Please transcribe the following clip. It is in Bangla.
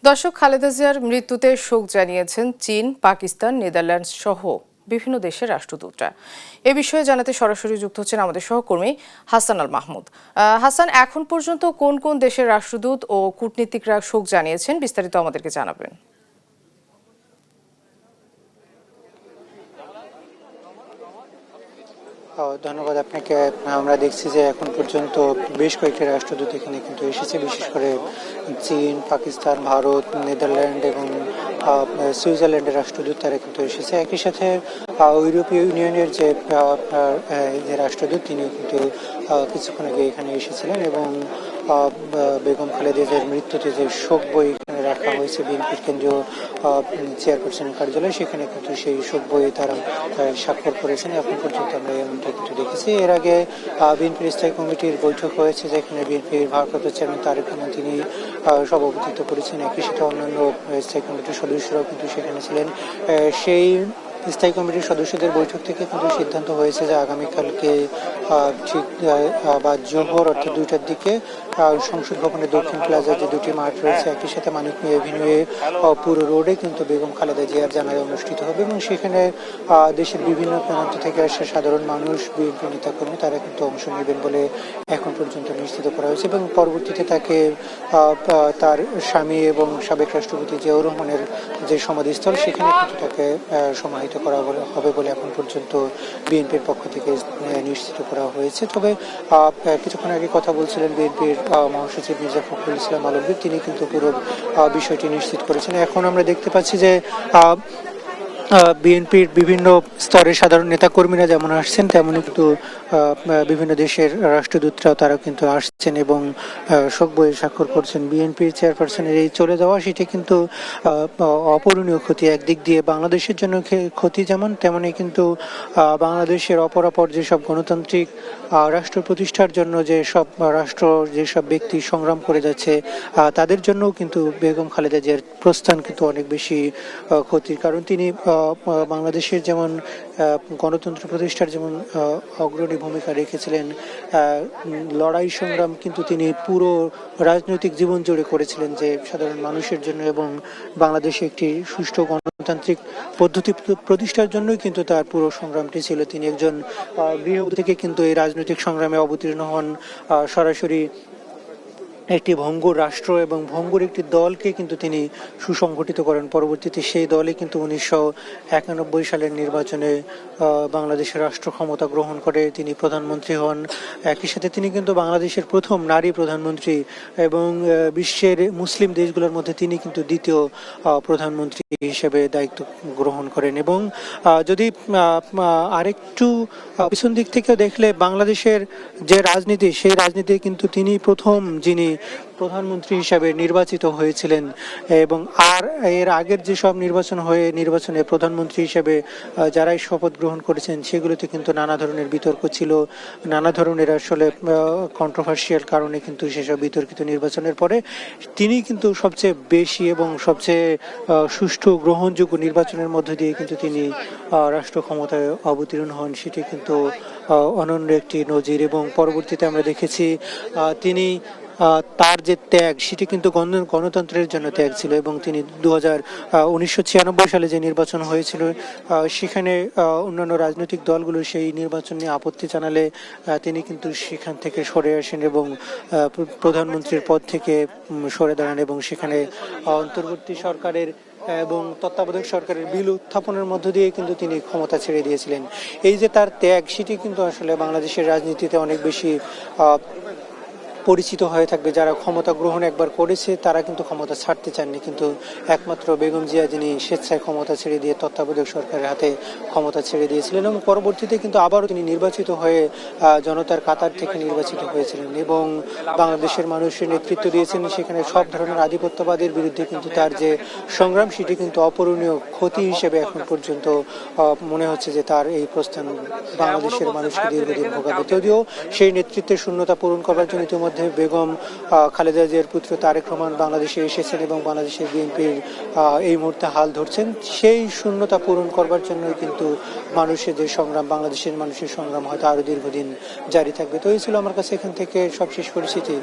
দর্শক, খালেদা জিয়ার মৃত্যুতে শোক জানিয়েছেন চীন, পাকিস্তান, নেদারল্যান্ডস সহ বিভিন্ন দেশের রাষ্ট্রদূতরা। এ বিষয়ে জানাতে সরাসরি যুক্ত হচ্ছেন আমাদের সহকর্মী হাসান আল মাহমুদ। হাসান, এখন পর্যন্ত কোন কোন দেশের রাষ্ট্রদূত ও কূটনীতিকরা শোক জানিয়েছেন, বিস্তারিত আমাদেরকে জানাবেন। ধন্যবাদ আপনাকে। আমরা দেখছি যে এখন পর্যন্ত বেশ কয়েকটি রাষ্ট্রদূত এখানে কিন্তু এসেছে, বিশেষ করে চীন, পাকিস্তান, ভারত, নেদারল্যান্ড এবং সুইজারল্যান্ডের রাষ্ট্রদূত তারা কিন্তু এসেছে। একই সাথে ইউরোপীয় ইউনিয়নের যে রাষ্ট্রদূত তিনি কিন্তু কিছুক্ষণ আগে এখানে এসেছিলেন এবং বেগম খালেদা জিয়ার মৃত্যুতে যে শোক বই এখানে রাখা হয়েছে বিএনপির কেন্দ্রীয় চেয়ারপারসনের কার্যালয়, সেখানে কিন্তু সেই শোক বইয়ে তারা স্বাক্ষর করেছেন। এখন পর্যন্ত আমরা এমনটা কিন্তু দেখেছি। এর আগে বিএনপির স্থায়ী কমিটির বৈঠক হয়েছে, যেখানে বিএনপির ভারপ্রাপ্ত চেয়ারম্যান তারেক রহমান তিনি সভাপতিত্ব করেছেন। একই সাথে অন্যান্য স্থায়ী কমিটির সদস্যরাও কিন্তু সেখানে ছিলেন। সেই স্থায়ী কমিটির সদস্যদের বৈঠক থেকে কিন্তু সিদ্ধান্ত হয়েছে যে আগামীকালকে ঠিক বা জোহর অর্থাৎ 2টার দিকে সংসদ ভবনের দক্ষিণ প্লাজার যে দুটি মাঠ রয়েছে, একই সাথে মানিক মিয়া এভিনিউয়ে পুরো রোডে কিন্তু বেগম খালেদা জিয়ার জানাজা অনুষ্ঠিত হবে এবং সেখানে দেশের বিভিন্ন প্রান্ত থেকে আসা সাধারণ মানুষ, বিএনপি নেতাকর্মী তারা কিন্তু অংশ নেবেন বলে এখন পর্যন্ত নিশ্চিত করা হয়েছে এবং পরবর্তীতে তাকে তার স্বামী এবং সাবেক রাষ্ট্রপতি জিয়াউর রহমানের যে সমাধিস্থল সেখানে কিন্তু তাকে সমাহিত করা হবে বলে এখন পর্যন্ত বিএনপির পক্ষ থেকে নিশ্চিত করা হয়েছে। তবে কিছুক্ষণ আগে কথা বলছিলেন বিএনপির মহাসচিব মির্জা ফখরুল ইসলাম আলমগীর, তিনি কিন্তু পুরো বিষয়টি নিশ্চিত করেছেন। এখন আমরা দেখতে পাচ্ছি যে বিএনপির বিভিন্ন স্তরের সাধারণ নেতাকর্মীরা যেমন আসছেন, তেমনই কিন্তু বিভিন্ন দেশের রাষ্ট্রদূতরাও তারা কিন্তু আসছেন এবং শোক বইয়ে স্বাক্ষর করছেন। বিএনপির চেয়ারপারসনের এই চলে যাওয়া সেটা কিন্তু অপূরণীয় ক্ষতি। একদিক দিয়ে বাংলাদেশের জন্য ক্ষতি যেমন, তেমনই কিন্তু বাংলাদেশের অপরাপর যেসব গণতান্ত্রিক রাষ্ট্র প্রতিষ্ঠার জন্য যেসব ব্যক্তি সংগ্রাম করে যাচ্ছে তাদের জন্যও কিন্তু বেগম খালেদা জিয়ার প্রস্থান কিন্তু অনেক বেশি ক্ষতির। কারণ তিনি বাংলাদেশের যেমন গণতন্ত্র প্রতিষ্ঠার যেমন অগ্রণী ভূমিকা রেখেছিলেন, লড়াই সংগ্রাম কিন্তু তিনি পুরো রাজনৈতিক জীবন জুড়ে করেছিলেন যে সাধারণ মানুষের জন্য এবং বাংলাদেশে একটি সুষ্ঠু গণতান্ত্রিক পদ্ধতি প্রতিষ্ঠার জন্যই কিন্তু তার পুরো সংগ্রামটি ছিল। তিনি একজন গৃহবধূ থেকে কিন্তু এই রাজনৈতিক সংগ্রামে অবতীর্ণ হন, সরাসরি একটি ভঙ্গুর রাষ্ট্র এবং ভঙ্গুর একটি দলকে কিন্তু তিনি সুসংগঠিত করেন। পরবর্তীতে সেই দলে কিন্তু 1991 সালের নির্বাচনে বাংলাদেশের রাষ্ট্র ক্ষমতা গ্রহণ করে তিনি প্রধানমন্ত্রী হন। একই সাথে তিনি কিন্তু বাংলাদেশের প্রথম নারী প্রধানমন্ত্রী এবং বিশ্বের মুসলিম দেশগুলোর মধ্যে তিনি কিন্তু দ্বিতীয় প্রধানমন্ত্রী হিসেবে দায়িত্ব গ্রহণ করেন। এবং যদি আরেকটু পিছন দিক থেকে দেখলে বাংলাদেশের যে রাজনীতি, সেই রাজনীতি কিন্তু তিনি প্রথম যিনি প্রধানমন্ত্রী হিসাবে নির্বাচিত হয়েছিলেন এবং এর আগের যেসব নির্বাচনে প্রধানমন্ত্রী হিসেবে যারাই শপথ গ্রহণ করেছেন সেগুলোতে কিন্তু নানা ধরনের বিতর্ক ছিল, নানা ধরনের আসলে কন্ট্রোভার্সিয়াল কারণে কিন্তু সেসব বিতর্কিত নির্বাচনের পরে তিনি কিন্তু সবচেয়ে বেশি এবং সবচেয়ে সুষ্ঠু গ্রহণযোগ্য নির্বাচনের মধ্য দিয়ে কিন্তু তিনি রাষ্ট্র ক্ষমতায় অবতীর্ণ হন। সেটি কিন্তু অনন্য একটি নজির এবং পরবর্তীতে আমরা দেখেছি তিনি তার যে ত্যাগ সেটি কিন্তু গণতন্ত্রের জন্য ত্যাগ ছিল এবং তিনি 1996 সালে যে নির্বাচন হয়েছিল সেখানে অন্যান্য রাজনৈতিক দলগুলো সেই নির্বাচন নিয়ে আপত্তি জানালে তিনি কিন্তু সেখান থেকে সরে আসেন এবং প্রধানমন্ত্রীর পদ থেকে সরে দাঁড়ান এবং সেখানে অন্তর্বর্তী সরকারের এবং তত্ত্বাবধায়ক সরকারের বিল উত্থাপনের মধ্য দিয়ে কিন্তু তিনি ক্ষমতা ছেড়ে দিয়েছিলেন। এই যে তার ত্যাগ সেটি কিন্তু আসলে বাংলাদেশের রাজনীতিতে অনেক বেশি পরিচিত হয়ে থাকবে। যারা ক্ষমতা গ্রহণ একবার করেছে তারা কিন্তু ক্ষমতা ছাড়তে চাননি, কিন্তু একমাত্র বেগম জিয়া যিনি স্বেচ্ছায় ক্ষমতা ছেড়ে দিয়ে তত্ত্বাবধায়ক সরকারের হাতে ক্ষমতা ছেড়ে দিয়েছিলেন এবং পরবর্তীতে কিন্তু আবারও তিনি নির্বাচিত হয়ে জনতার কাতার থেকে নির্বাচিত হয়েছিলেন এবং বাংলাদেশের মানুষের নেতৃত্ব দিয়েছেন। সেখানে সব ধরনের আধিপত্যবাদের বিরুদ্ধে কিন্তু তার যে সংগ্রাম সেটি কিন্তু অপূরণীয় ক্ষতি হিসেবে এখন পর্যন্ত মনে হচ্ছে যে তার এই প্রস্থান বাংলাদেশের মানুষকে দীর্ঘদিন ভোগাবে। যদিও সেই নেতৃত্বের শূন্যতা পূরণ করার জন্য ইতিমধ্যে বেগম খালেদা জিয়ার পুত্র তারেক রহমান বাংলাদেশে এসেছেন এবং বাংলাদেশের বিএনপির এই মুহূর্তে হাল ধরছেন। সেই শূন্যতা পূরণ করবার জন্যই কিন্তু বাংলাদেশের মানুষের সংগ্রাম হয়তো আরো দীর্ঘদিন জারি থাকবে। তো এই ছিল আমার কাছে এখান থেকে সবশেষ পরিস্থিতি।